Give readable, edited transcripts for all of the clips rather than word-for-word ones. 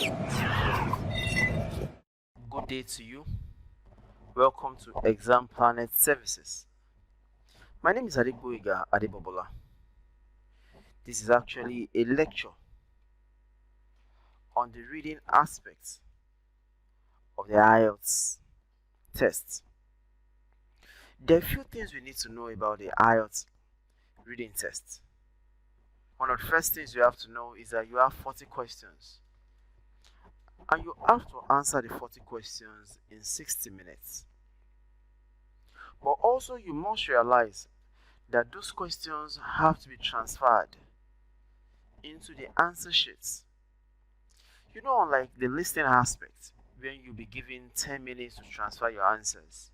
Good day to you. Welcome to Examplanet services. My name is Adebola. This is actually a lecture on the reading aspects of the Ielts test. There are a few things we need to know about the Ielts reading test. One of the first things you have to know is that you have 40 questions. And you have to answer the 40 questions in 60 minutes. But also you must realize that those questions have to be transferred into the answer sheets. You know, unlike the listening aspect, when you'll be given 10 minutes to transfer your answers,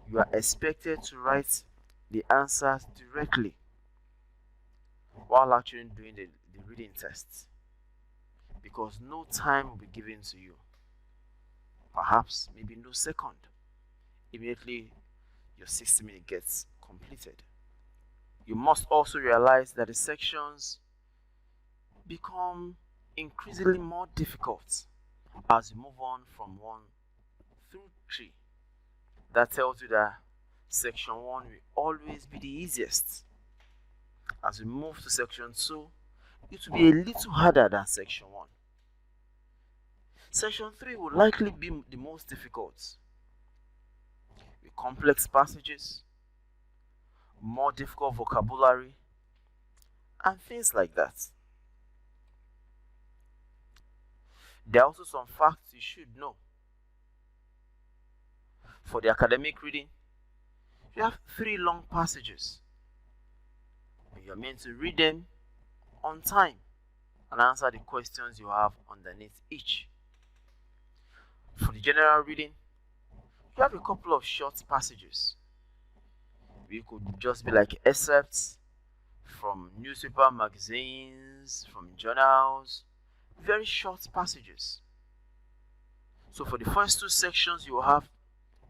you are expected to write the answers directly while actually doing the reading test, because no time will be given to you. Perhaps maybe no second. Immediately your 60 minutes gets completed. You must also realize that the sections become increasingly more difficult as you move on from 1 through 3. That tells you that section 1 will always be the easiest. As we move to section 2, it will be a little harder than section 1. Section 3 will likely be the most difficult, with complex passages, more difficult vocabulary, and things like that. There are also some facts you should know. For the academic reading, you have 3 long passages. You're meant to read them on time and answer the questions you have underneath each. For the general reading, you have a couple of short passages. We could just be like excerpts from newspaper, magazines, from journals, very short passages. So for the first 2 sections, you will have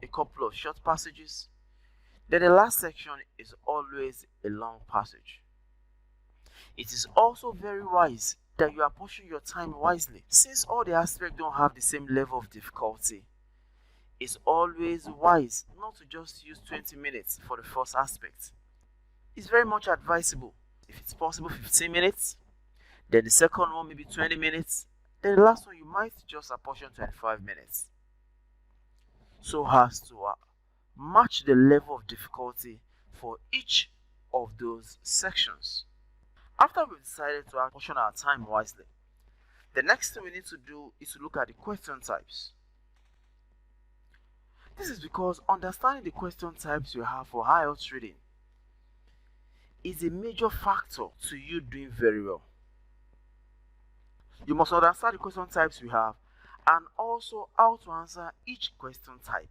a couple of short passages. Then the last section is always a long passage. It is also very wise that you are pushing your time wisely. Since all the aspects don't have the same level of difficulty, it's always wise not to just use 20 minutes for the first aspect. It's very much advisable, if it's possible, 15 minutes. Then the second one maybe 20 minutes. Then the last one you might just apportion 25 minutes. So as to match the level of difficulty for each of those sections. After we've decided to apportion our time wisely, the next thing we need to do is to look at the question types. This is because understanding the question types you have for IELTS reading is a major factor to you doing very well. You must understand the question types we have and also how to answer each question type.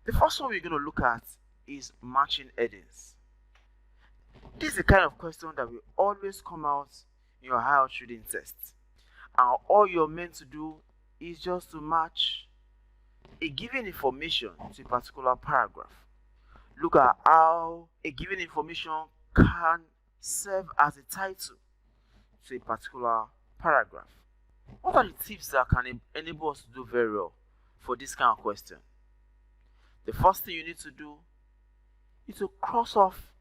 The first one we're going to look at is matching headings. This is the kind of question that will always come out in your IELTS reading test. And all you're meant to do is just to match a given information to a particular paragraph. Look at how a given information can serve as a title to a particular paragraph. What are the tips that can enable us to do very well for this kind of question? The first thing you need to do is to cross off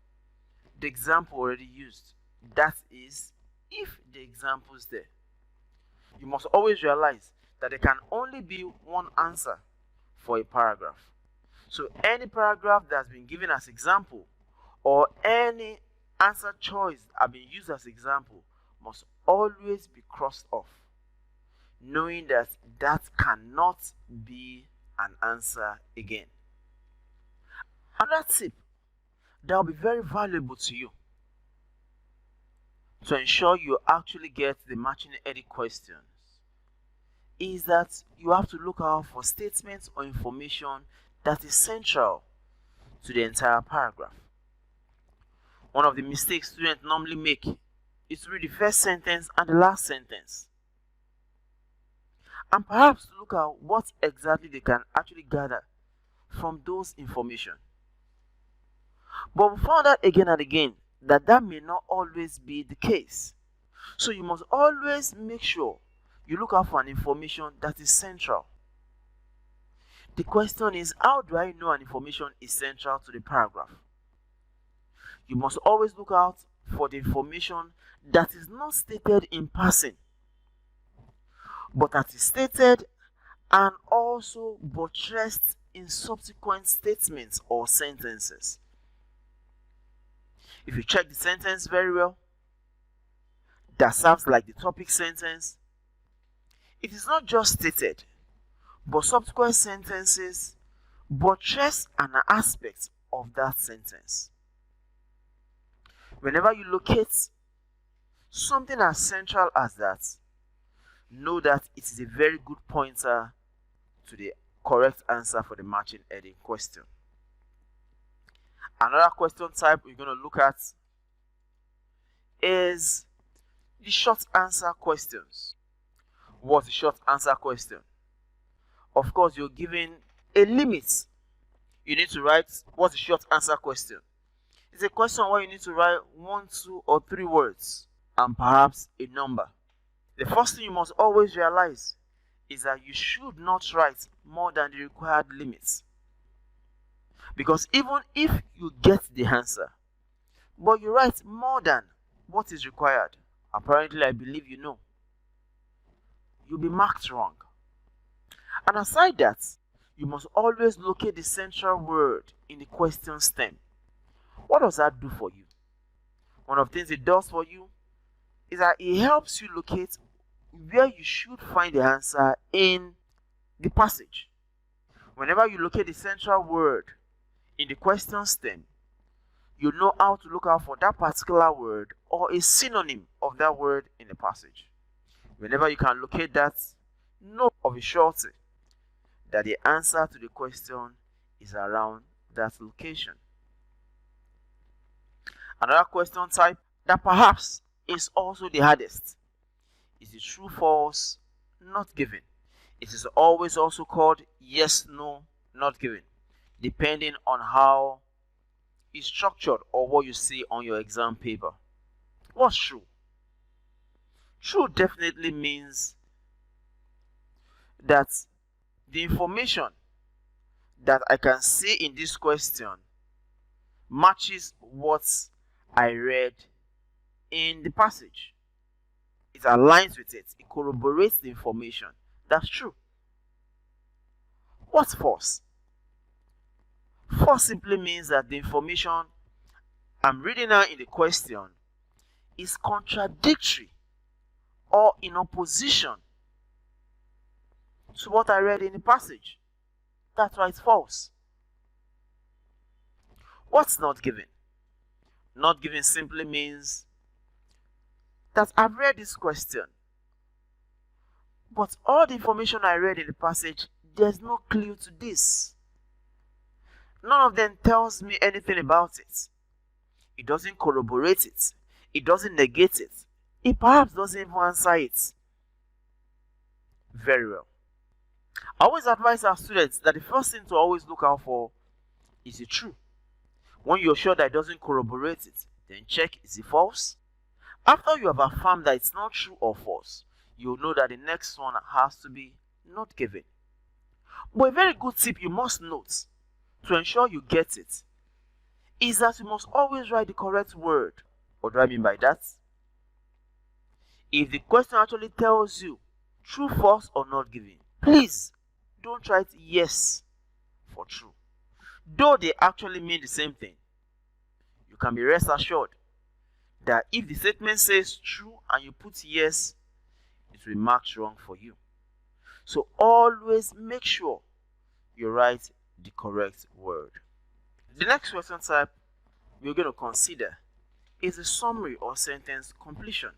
the example already used. That is, if the example is there. You must always realize that there can only be one answer for a paragraph. So any paragraph that's been given as example or any answer choice that have been used as example must always be crossed off, knowing that that cannot be an answer again. Another tip that will be very valuable to you to ensure you actually get the matching heading questions is that you have to look out for statements or information that is central to the entire paragraph. One of the mistakes students normally make is to read the first sentence and the last sentence, and perhaps look at what exactly they can actually gather from those information. But we found out again and again that may not always be the case. So you must always make sure you look out for an information that is central. The question is, how do I know an information is central to the paragraph? You must always look out for the information that is not stated in passing, but that is stated and also buttressed in subsequent statements or sentences. If you check the sentence very well, that serves like the topic sentence. It is not just stated, but subsequent sentences buttress an aspect of that sentence. Whenever you locate something as central as that, know that it is a very good pointer to the correct answer for the matching heading question. Another question type we're going to look at is the short answer questions. What's the short answer question? Of course, you're given a limit. You need to write what's the short answer question. It's a question where you need to write 1, 2, or 3 words and perhaps a number. The first thing you must always realize is that you should not write more than the required limits. Because even if you get the answer, but you write more than what is required, apparently I believe you know, you'll be marked wrong. And aside that, you must always locate the central word in the question stem. What does that do for you? One of the things it does for you is that it helps you locate where you should find the answer in the passage. Whenever you locate the central word in the question stem, you know how to look out for that particular word or a synonym of that word in the passage. Whenever you can locate that, know of a surety that the answer to the question is around that location. Another question type that perhaps is also the hardest is the true, false, not given. It is always also called yes, no, not given, depending on how it's structured or what you see on your exam paper. What's true? True definitely means that the information that I can see in this question matches what I read in the passage. It aligns with it. It corroborates the information. That's true. What's false? False simply means that the information I'm reading out in the question is contradictory or in opposition to what I read in the passage. That's why it's false. What's not given? Not given simply means that I've read this question, but all the information I read in the passage, there's no clue to this. None of them tells me anything about it. It doesn't corroborate it. It doesn't negate it. It perhaps doesn't even answer it. Very well. I always advise our students that the first thing to always look out for is it true. When you're sure that it doesn't corroborate it, then check, is it false? After you have affirmed that it's not true or false, you'll know that the next one has to be not given. But a very good tip you must note to ensure you get it is that you must always write the correct word. What do I mean by that? If the question actually tells you true, false, or not given, please don't write yes for true. Though they actually mean the same thing, you can be rest assured that if the statement says true and you put yes, it will be marked wrong for you. So always make sure you write the correct word. The next question type we're going to consider is a summary or sentence completion.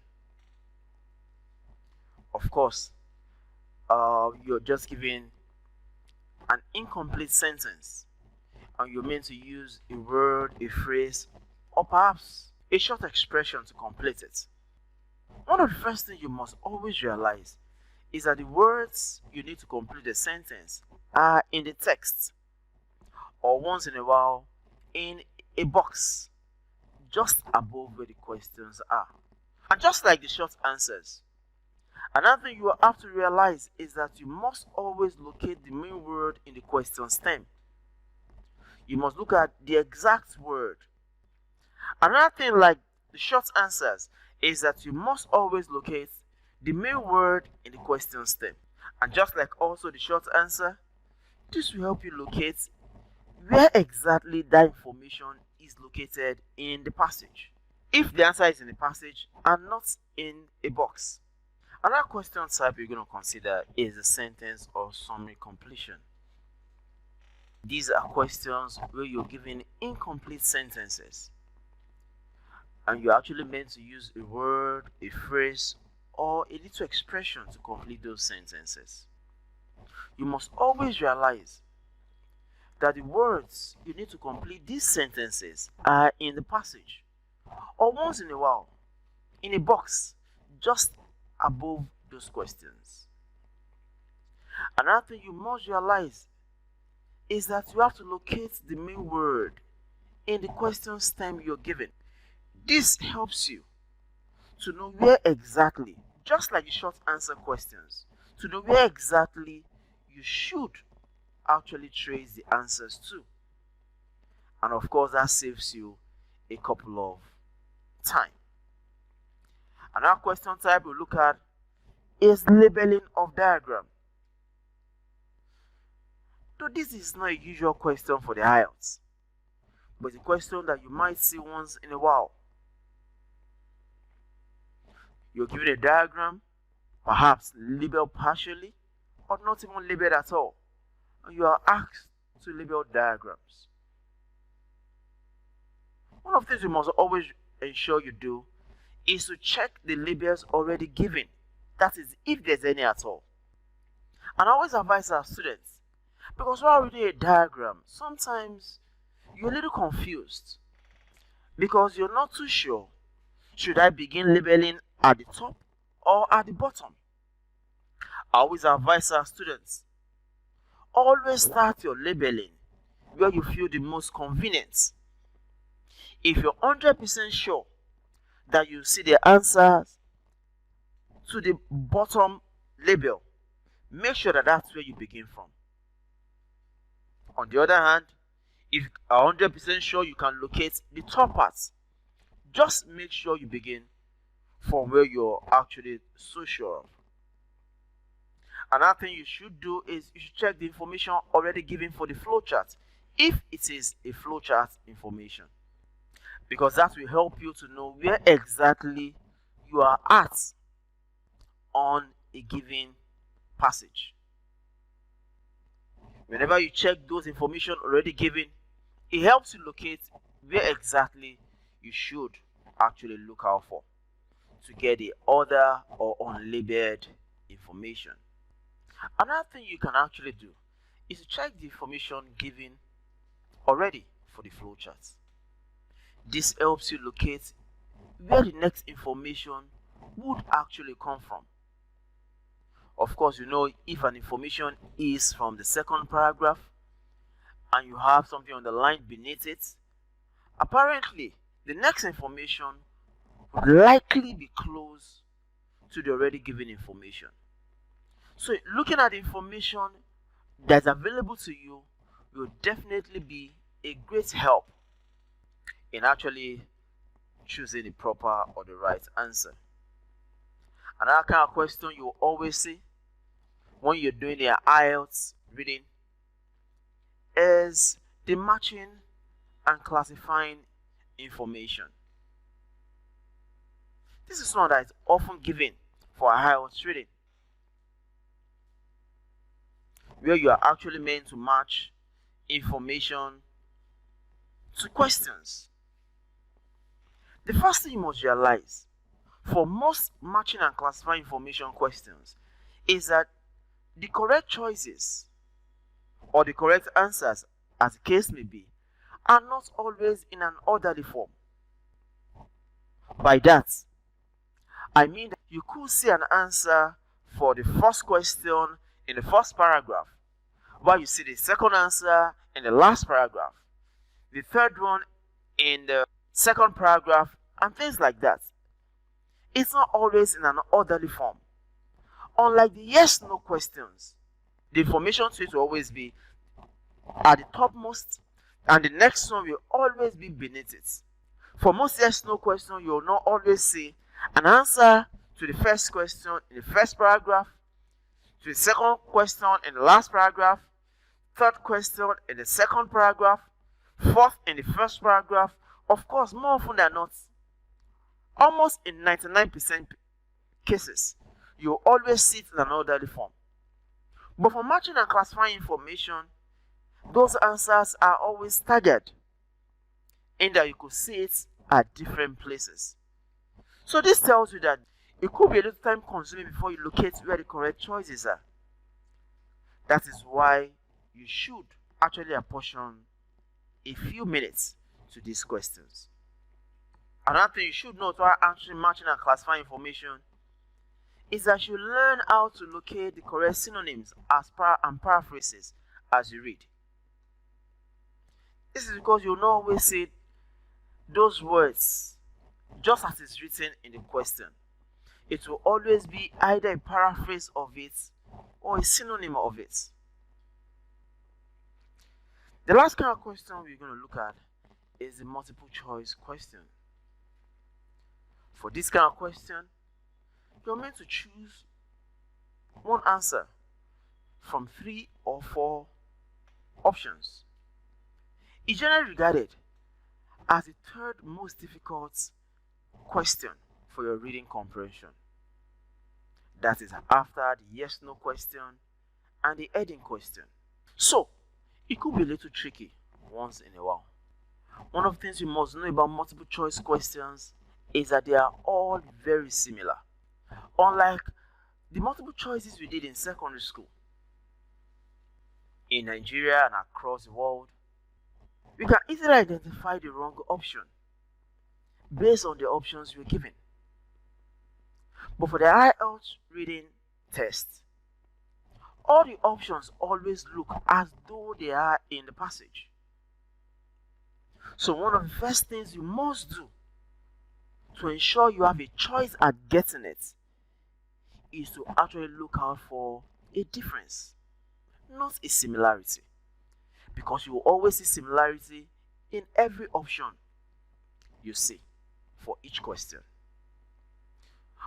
Of course, you're just giving an incomplete sentence and you're meant to use a word, a phrase, or perhaps a short expression to complete it. One of the first things you must always realize is that the words you need to complete the sentence are in the text, or once in a while in a box just above where the questions are. And just like the short answers, Another thing you have to realize is that you must always locate the main word in the question stem. You must look at the exact word. Another thing, like the short answers, is that you must always locate the main word in the question stem. And just like also the short answer, this will help you locate where exactly that information is located in the passage, if the answer is in the passage and not in a box. Another question type you're going to consider is the sentence or summary completion. These are questions where you're given incomplete sentences and you're actually meant to use a word, a phrase, or a little expression to complete those sentences. You must always realize that the words you need to complete these sentences are in the passage, or once in a while in a box just above those questions. Another thing you must realize is that you have to locate the main word in the question stem you're given. This helps you to know where exactly, just like the short answer questions, to know where exactly you should actually trace the answers to. And of course, that saves you a couple of time. Another question type we'll look at is labeling of diagram. So this is not a usual question for the Ielts, but it's a question that you might see once in a while. You're given a diagram, perhaps labeled partially or not even labeled at all, and you are asked to label diagrams. One of the things you must always ensure you do is to check the labels already given, that is, if there's any at all. And I always advise our students, because while reading a diagram, sometimes you're a little confused because you're not too sure, should I begin labeling at the top or at the bottom? I always advise our students, always start your labeling where you feel the most convenient. If you're 100% sure that you see the answers to the bottom label, make sure that that's where you begin from. On the other hand, if you are 100% sure you can locate the top parts, just make sure you begin from where you're actually so sure of. Another thing you should do is you should check the information already given for the flowchart, if it is a flowchart information, because that will help you to know where exactly you are at on a given passage. Whenever you check those information already given, it helps you locate where exactly you should actually look out for to get the other or unlabeled information. Another thing you can actually do is to check the information given already for the flowcharts. This helps you locate where the next information would actually come from. Of course, you know, if an information is from the second paragraph and you have something on the line beneath it, apparently the next information would likely be close to the already given information. So looking at the information that's available to you will definitely be a great help in actually choosing the proper or the right answer. Another kind of question you will always see when you're doing your Ielts reading is the matching and classifying information. This is one that is often given for Ielts reading, where you are actually meant to match information to questions. The first thing you must realize for most matching and classifying information questions is that the correct choices or the correct answers, as the case may be, are not always in an orderly form. By that, I mean that you could see an answer for the first question in the first paragraph, while you see the second answer in the last paragraph, the third one in the second paragraph, and things like that. It's not always in an orderly form. Unlike the yes/no questions, the information to it will always be at the topmost, and the next one will always be beneath it. For most yes/no questions, you will not always see an answer to the first question in the first paragraph, to the second question in the last paragraph, third question in the second paragraph, fourth in the first paragraph. Of course, more often than not, almost in 99% cases, you will always see it in an orderly form. But for matching and classifying information, those answers are always staggered, in that you could see it at different places. So this tells you that it could be a little time consuming before you locate where the correct choices are. That is why you should actually apportion a few minutes to these questions. Another thing you should know while answering, matching, and classifying information is that you learn how to locate the correct synonyms and paraphrases as you read. This is because you'll not always see those words just as it's written in the question. It will always be either a paraphrase of it or a synonym of it. The last kind of question we're going to look at is the multiple choice question. For this kind of question, you're meant to choose one answer from 3 or 4 options. It's generally regarded as the third most difficult question for your reading comprehension. That is after the yes/no question and the heading question. So, it could be a little tricky once in a while. One of the things you must know about multiple choice questions is that they are all very similar. Unlike the multiple choices we did in secondary school, in Nigeria and across the world, we can easily identify the wrong option based on the options we're given. But for the Ielts reading test, all the options always look as though they are in the passage. So one of the first things you must do to ensure you have a choice at getting it is to actually look out for a difference, not a similarity. Because you will always see similarity in every option you see for each question.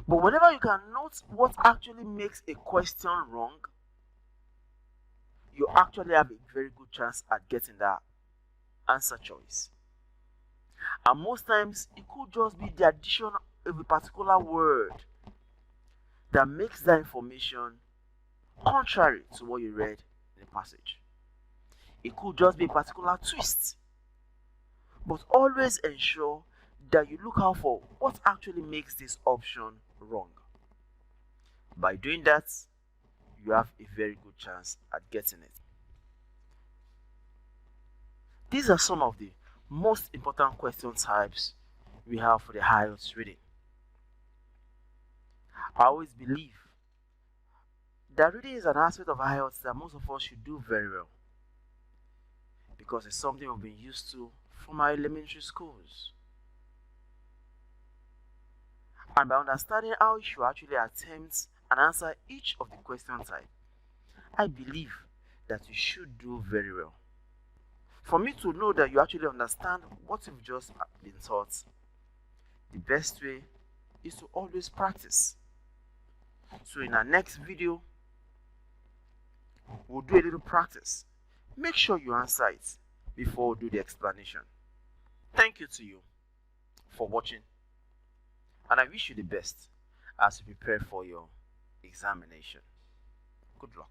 But whenever you can note what actually makes a question wrong, you actually have a very good chance at getting that answer choice. And most times, it could just be the addition of a particular word that makes that information contrary to what you read in the passage. It could just be a particular twist. But always ensure that you look out for what actually makes this option wrong. By doing that, you have a very good chance at getting it. These are some of the most important question types we have for the Ielts reading. I always believe that reading is an aspect of Ielts that most of us should do very well, because it's something we've been used to from our elementary schools. And by understanding how you should actually attempt and answer each of the question types, I believe that you should do very well. For me to know that you actually understand what you've just been taught, the best way is to always practice. So in our next video, we'll do a little practice. Make sure you answer it before we do the explanation. Thank you to you for watching, and I wish you the best as you prepare for your examination. Good luck.